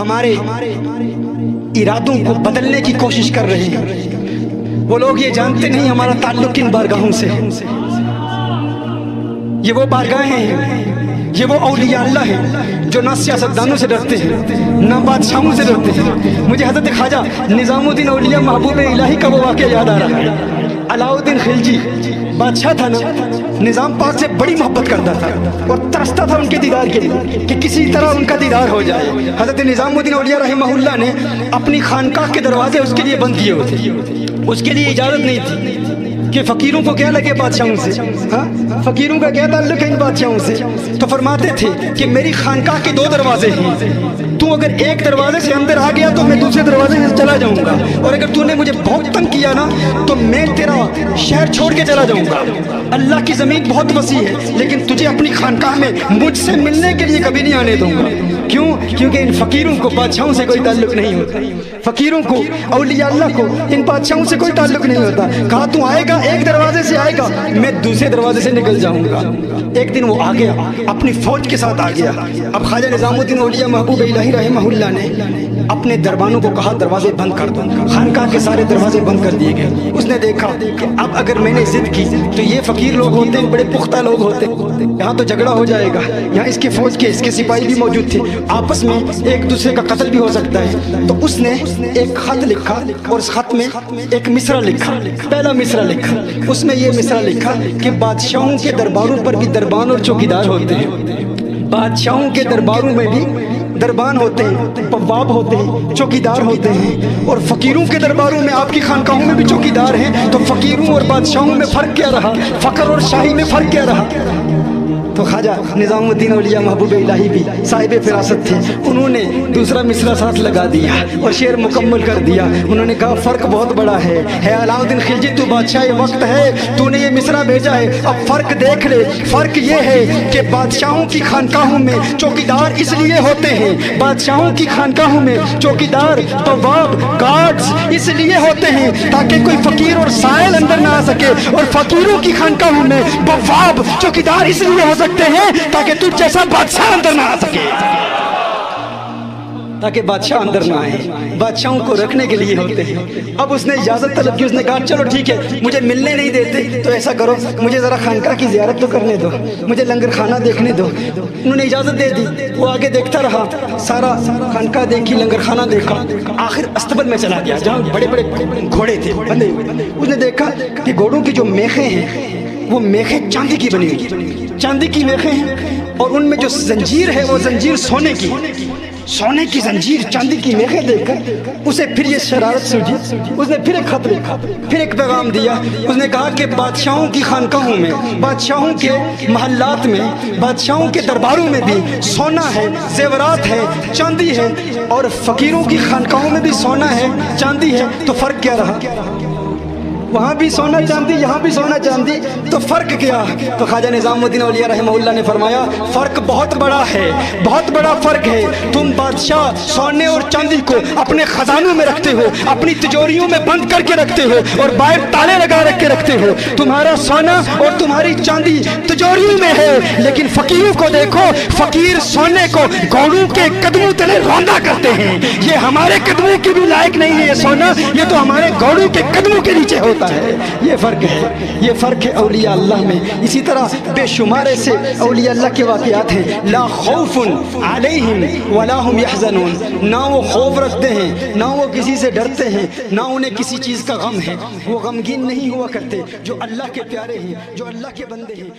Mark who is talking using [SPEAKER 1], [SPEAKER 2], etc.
[SPEAKER 1] ہمارے ارادوں کو بدلنے کی کوشش کر رہے ہیں۔ وہ لوگ یہ جانتے نہیں ہمارا تعلق کن بارگاہوں سے ہے۔ یہ وہ بارگاہیں ہیں، یہ وہ اولیاء اللہ ہیں جو نہ سیاستدانوں سے ڈرتے ہیں نہ بادشاہوں سے ڈرتے ہیں۔ مجھے حضرت خواجہ نظام الدین اولیاء محبوب الہی کا وہ واقعہ یاد آ رہا ہے۔ علاؤ الدین خلجی بادشاہ تھا نا، نظام پاک سے بڑی محبت کرتا تھا اور ترستا تھا ان کے دیدار کے لیے کہ کسی طرح ان کا دیدار ہو جائے۔ حضرت نظام الدین اولیاء رحمہ اللہ نے اپنی خانقاہ کے دروازے اس کے لیے بند کیے ہوئے تھے، اس کے لیے اجازت نہیں تھی کہ فقیروں کو کیا لگے بادشاہوں سے، ہاں فقیروں کا کیا تعلق ہے ان بادشاہوں سے۔ تو فرماتے تھے کہ میری خانقاہ کے 2 دروازے ہیں، تو اگر ایک دروازے سے اندر آ گیا تو میں دوسرے دروازے سے چلا جاؤں گا، اور اگر تو نے مجھے بہت تنگ کیا نا تو میں تیرا شہر چھوڑ کے چلا جاؤں گا۔ اللہ کی زمین بہت وسیع ہے لیکن تجھے اپنی خانقاہ میں مجھ سے ملنے کے لیے کبھی نہیں آنے دوں گا۔ کیوں؟ کیونکہ ان فقیروں کو بادشاہوں سے کوئی تعلق نہیں ہوتا، فقیروں کو اولیاء اللہ کو ان بادشاہوں سے کوئی تعلق نہیں ہوتا۔ کہا تو آئے گا ایک دروازے سے آئے گا، میں دوسرے دروازے سے نکل جاؤں گا۔ ایک دن وہ آ گیا، اپنی فوج کے ساتھ آ گیا۔ اب خواجہ نظام الدین اولیاء محبوب الہی رحمہ اللہ نے اپنے دربانوں کو کہا دروازے بند کر دو۔ خانقاہ کے سارے دروازے بند کر دیے گئے۔ اس نے دیکھا کہ اب اگر میں نے ضد کی تو یہ فقیر لوگ ہوتے ہیں، بڑے پختہ لوگ ہوتے ہیں، یہاں تو جھگڑا ہو جائے گا، یہاں اس کے فوج کے اس کے سپاہی بھی موجود تھے، آپس میں ایک دوسرے کا قتل بھی ہو سکتا ہے۔ تو اس نے ایک خط لکھا اور اس خط میں ایک مصرع لکھا، پہلا مصرع لکھا۔ اس میں یہ مصرع لکھا کہ بادشاہوں کے درباروں پر بھی دربان اور چوکیدار ہوتے ہیں، بادشاہوں کے درباروں میں بھی دربان ہوتے ہیں، بواب ہوتے ہیں، چوکیدار ہوتے ہیں، اور فقیروں کے درباروں میں آپ کی خانقاہوں میں بھی چوکیدار ہیں۔ تو فقیروں اور بادشاہوں میں فرق کیا رہا؟ فقر اور شاہی میں فرق کیا رہا؟ تو خواجہ نظام الدین اولیاء محبوب الہی بھی صاحب فراست تھے، انہوں نے دوسرا مصرع ساتھ لگا دیا اور شعر مکمل کر دیا۔ انہوں نے کہا فرق بہت بڑا ہے علاء الدین خلجی تو بادشاہ وقت ہے، تو نے یہ مصرع بھیجا ہے، اب فرق دیکھ لے۔ فرق یہ ہے کہ بادشاہوں کی خانقاہوں میں چوکیدار اس لیے ہوتے ہیں، بادشاہوں کی خانقاہوں میں چوکیدار بواب گارڈز اس لیے ہوتے ہیں تاکہ کوئی فقیر اور سائل اندر نہ آ سکے، اور فقیروں کی خانقاہوں میں بواب چوکیدار اس لیے ہو سکتے ہیں تاکہ تو جیسا بادشاہ اندر نہ آ سکے، تاکہ بادشاہ اندر نہ آئے، بادشاہوں کو رکھنے کے لیے ہوتے ہیں۔ اب اس نے اجازت طلب کی، اس نے کہا چلو ٹھیک ہے، مجھے ملنے نہیں دیتے تو ایسا کرو مجھے ذرا خانقاہ کی زیارت تو کرنے دو، مجھے لنگر خانہ دیکھنے دو۔ انہوں نے اجازت دے دی، وہ آگے دیکھتا رہا، سارا خانقاہ دیکھی، لنگر خانہ دیکھا، آخر استبل میں چلا گیا جہاں بڑے بڑے گھوڑے تھے بندے ہوئے۔ اس نے دیکھا کہ گھوڑوں کی جو میخیں ہیں وہ میخیں چاندی کی بنی ہوئی، چاندی کی میخیں ہیں، اور ان میں جو زنجیر ہے وہ زنجیر سونے کی، سونے کی زنجیر، چاندی کی میخیں دیکھ کر اسے پھر یہ شرارت سوجی۔ اس نے پھر ایک خط لکھا، پھر ایک پیغام دیا۔ اس نے کہا کہ بادشاہوں کی خانقاہوں میں، بادشاہوں کے محلات میں، بادشاہوں کے درباروں میں بھی سونا ہے، زیورات ہے، چاندی ہے، اور فقیروں کی خانقاہوں میں بھی سونا ہے، چاندی ہے، تو فرق کیا رہا؟ وہاں بھی سونا چاندی، یہاں بھی سونا چاندی، تو فرق کیا؟ تو خواجہ نظام الدین اولیاء رحمہ اللہ نے فرمایا فرق بہت بڑا ہے، بہت بڑا فرق ہے۔ تم بادشاہ سونے اور چاندی کو اپنے خزانوں میں رکھتے ہو، اپنی تجوریوں میں بند کر کے رکھتے ہو اور باہر تالے لگا رکھ کے رکھتے ہو۔ تمہارا سونا اور تمہاری چاندی تجوریوں میں ہے، لیکن فقیروں کو دیکھو، فقیر سونے کو گھوڑوں کے قدموں تلے روندا کرتے ہیں۔ یہ ہمارے قدموں کے بھی لائق نہیں ہے یہ سونا، یہ تو ہمارے گھوڑوں کے قدموں کے نیچے ہوتا ہے۔ یہ فرق ہے، یہ فرق ہے اولیاء اللہ میں۔ اسی طرح بے شمار سے اولیاء اللہ کے واقعات ہیں۔ لا خوف علیہم ولا هم يحزنون، نہ وہ خوف رکھتے ہیں، نہ وہ کسی سے ڈرتے ہیں، نہ انہیں کسی چیز کا غم ہے، وہ غمگین نہیں ہوا کرتے۔ جو اللہ کے پیارے ہیں، جو اللہ کے بندے ہیں۔